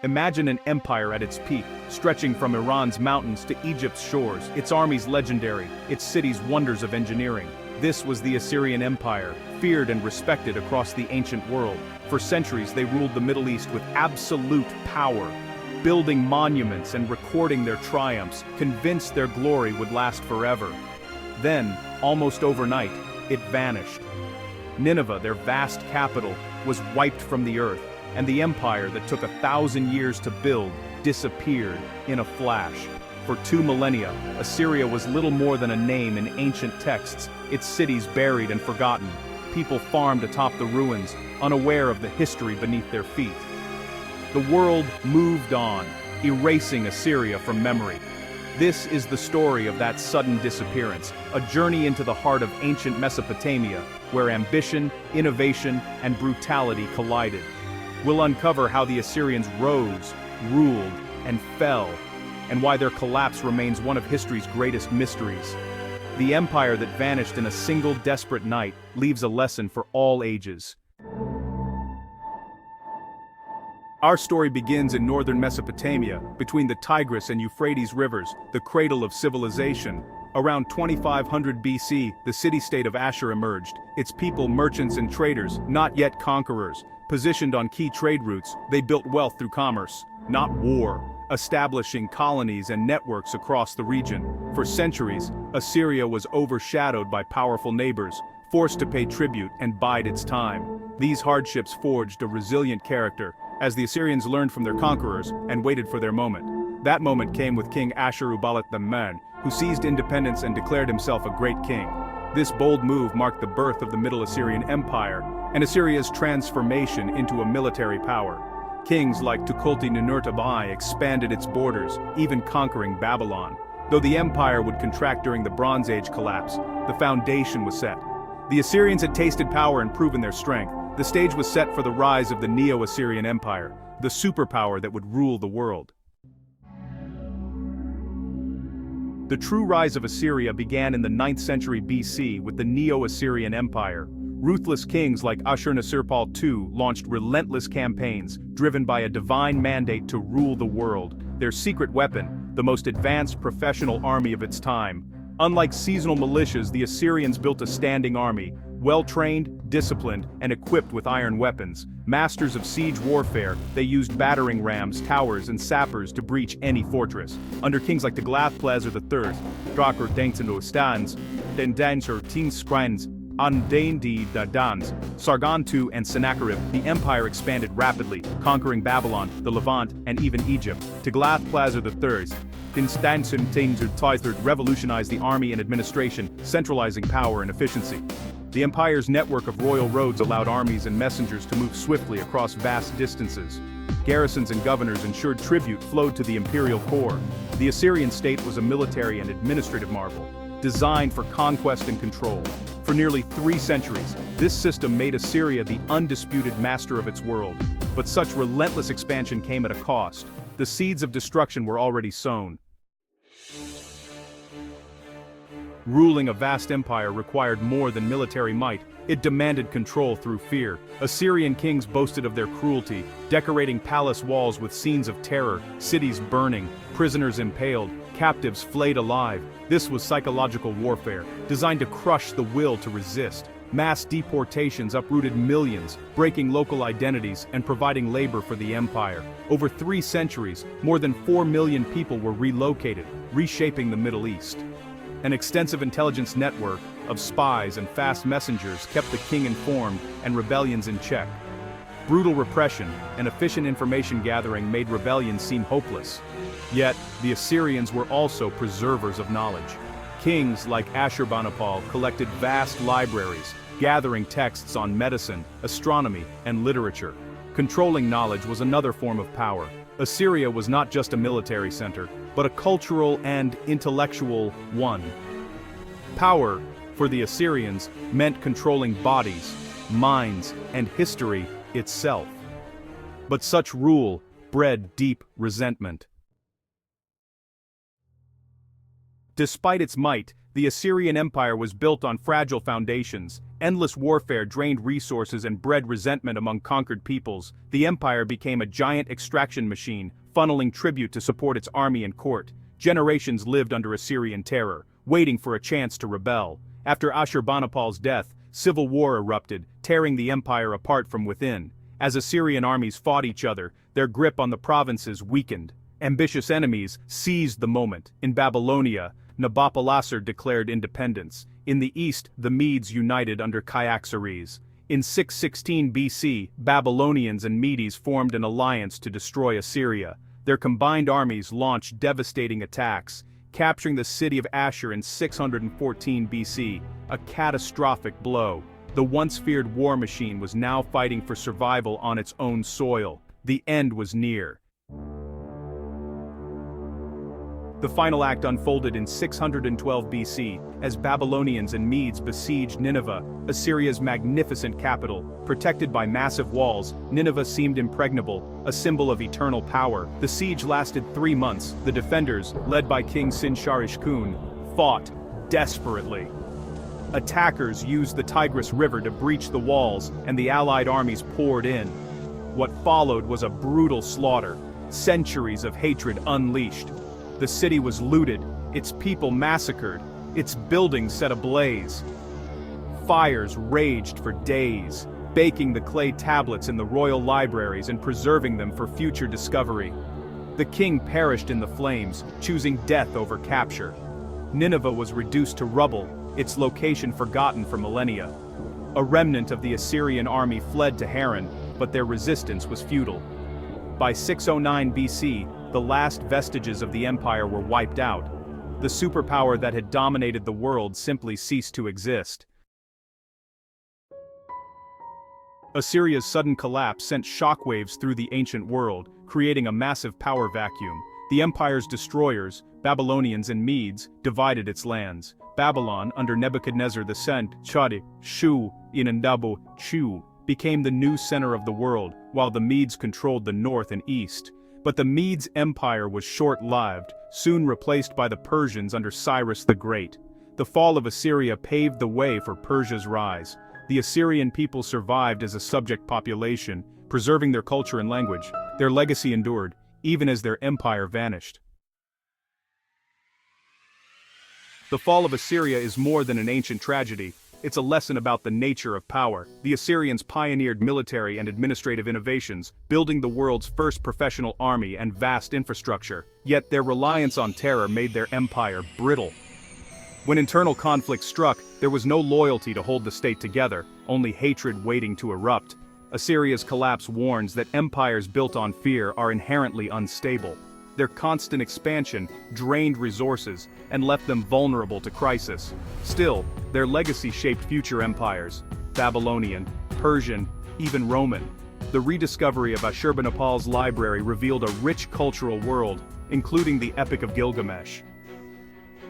Imagine an empire at its peak, stretching from Iran's mountains to Egypt's shores, its armies legendary, its cities wonders of engineering. This was the Assyrian Empire, feared and respected across the ancient world. For centuries they ruled the Middle East with absolute power, building monuments and recording their triumphs, convinced their glory would last forever. Then, almost overnight, it vanished. Nineveh, their vast capital, was wiped from the earth, and the empire that took 1,000 years to build disappeared in a flash. For 2 millennia, Assyria was little more than a name in ancient texts, its cities buried and forgotten. People farmed atop the ruins, unaware of the history beneath their feet. The world moved on, erasing Assyria from memory. This is the story of that sudden disappearance, a journey into the heart of ancient Mesopotamia, where ambition, innovation, and brutality collided. We'll uncover how the Assyrians rose, ruled, and fell, and why their collapse remains one of history's greatest mysteries. The empire that vanished in a single desperate night leaves a lesson for all ages. Our story begins in northern Mesopotamia, between the Tigris and Euphrates rivers, the cradle of civilization. Around 2500 BC, the city-state of Ashur emerged, its people merchants and traders, not yet conquerors. Positioned on key trade routes, they built wealth through commerce, not war, establishing colonies and networks across the region. For centuries, Assyria was overshadowed by powerful neighbors, forced to pay tribute and bide its time. These hardships forged a resilient character, as the Assyrians learned from their conquerors and waited for their moment. That moment came with King Ashur-uballit I, who seized independence and declared himself a great king. This bold move marked the birth of the Middle Assyrian Empire, and Assyria's transformation into a military power. Kings like Tukulti-Ninurta-Bai expanded its borders, even conquering Babylon. Though the empire would contract during the Bronze Age collapse, the foundation was set. The Assyrians had tasted power and proven their strength. The stage was set for the rise of the Neo-Assyrian Empire, the superpower that would rule the world. The true rise of Assyria began in the 9th century BC with the Neo-Assyrian Empire. Ruthless kings like Ashur-nasirpal II launched relentless campaigns, driven by a divine mandate to rule the world. Their secret weapon, the most advanced professional army of its time. Unlike seasonal militias, the Assyrians built a standing army, well-trained, disciplined, and equipped with iron weapons. Masters of siege warfare, they used battering rams, towers, and sappers to breach any fortress. Under kings like Tiglath-Pileser III, Drakar Dengtano Stans, Dendanser Tinskrans, Andendi Dadans, Sargon II and Sennacherib, the empire expanded rapidly, conquering Babylon, the Levant, and even Egypt. Tiglath-Pileser III, Tinstansen revolutionized the army and administration, centralizing power and efficiency. The empire's network of royal roads allowed armies and messengers to move swiftly across vast distances. Garrisons and governors ensured tribute flowed to the imperial core. The Assyrian state was a military and administrative marvel, designed for conquest and control. For nearly 3 centuries, this system made Assyria the undisputed master of its world. But such relentless expansion came at a cost. The seeds of destruction were already sown. Ruling a vast empire required more than military might. It demanded control through fear. Assyrian kings boasted of their cruelty, decorating palace walls with scenes of terror, cities burning, prisoners impaled, captives flayed alive. This was psychological warfare, designed to crush the will to resist. Mass deportations uprooted millions, breaking local identities and providing labor for the empire. Over 3 centuries, more than 4 million people were relocated, reshaping the Middle East. An extensive intelligence network of spies and fast messengers kept the king informed and rebellions in check. Brutal repression and efficient information gathering made rebellions seem hopeless. Yet, the Assyrians were also preservers of knowledge. Kings like Ashurbanipal collected vast libraries, gathering texts on medicine, astronomy, and literature. Controlling knowledge was another form of power. Assyria was not just a military center, but a cultural and intellectual one. Power, for the Assyrians, meant controlling bodies, minds, and history itself. But such rule bred deep resentment. Despite its might, the Assyrian Empire was built on fragile foundations. Endless warfare drained resources and bred resentment among conquered peoples. The empire became a giant extraction machine, funneling tribute to support its army and court. Generations lived under Assyrian terror, waiting for a chance to rebel. After Ashurbanipal's death, civil war erupted, tearing the empire apart from within. As Assyrian armies fought each other, their grip on the provinces weakened. Ambitious enemies seized the moment. In Babylonia, Nabopolassar declared independence. In the east, the Medes united under Cyaxares. In 616 BC, Babylonians and Medes formed an alliance to destroy Assyria. Their combined armies launched devastating attacks, capturing the city of Ashur in 614 BC, a catastrophic blow. The once feared war machine was now fighting for survival on its own soil. The end was near. The final act unfolded in 612 BC, as Babylonians and Medes besieged Nineveh, Assyria's magnificent capital. Protected by massive walls, Nineveh seemed impregnable, a symbol of eternal power. The siege lasted 3 months. The defenders, led by King Sin-Shar-ishkun, fought desperately. Attackers used the Tigris River to breach the walls, and the allied armies poured in. What followed was a brutal slaughter, centuries of hatred unleashed. The city was looted, its people massacred, its buildings set ablaze. Fires raged for days, baking the clay tablets in the royal libraries and preserving them for future discovery. The king perished in the flames, choosing death over capture. Nineveh was reduced to rubble, its location forgotten for millennia. A remnant of the Assyrian army fled to Haran, but their resistance was futile. By 609 BC, the last vestiges of the empire were wiped out. The superpower that had dominated the world simply ceased to exist. Assyria's sudden collapse sent shockwaves through the ancient world, creating a massive power vacuum. The empire's destroyers, Babylonians and Medes, divided its lands. Babylon, under Nebuchadnezzar II, Chadi, Shu, Inandabu, Chu, became the new center of the world, while the Medes controlled the north and east. But the Medes' empire was short-lived, soon replaced by the Persians under Cyrus the Great. The fall of Assyria paved the way for Persia's rise. The Assyrian people survived as a subject population, preserving their culture and language. Their legacy endured, even as their empire vanished. The fall of Assyria is more than an ancient tragedy. It's a lesson about the nature of power. The Assyrians pioneered military and administrative innovations, building the world's first professional army and vast infrastructure. Yet their reliance on terror made their empire brittle. When internal conflict struck, there was no loyalty to hold the state together, only hatred waiting to erupt. Assyria's collapse warns that empires built on fear are inherently unstable. Their constant expansion drained resources and left them vulnerable to crisis. Still, their legacy shaped future empires: Babylonian, Persian, even Roman. The rediscovery of Ashurbanipal's library revealed a rich cultural world, including the Epic of Gilgamesh.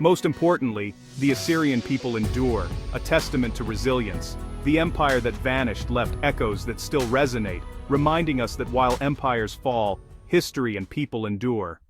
Most importantly, the Assyrian people endure, a testament to resilience. The empire that vanished left echoes that still resonate, reminding us that while empires fall, history and people endure.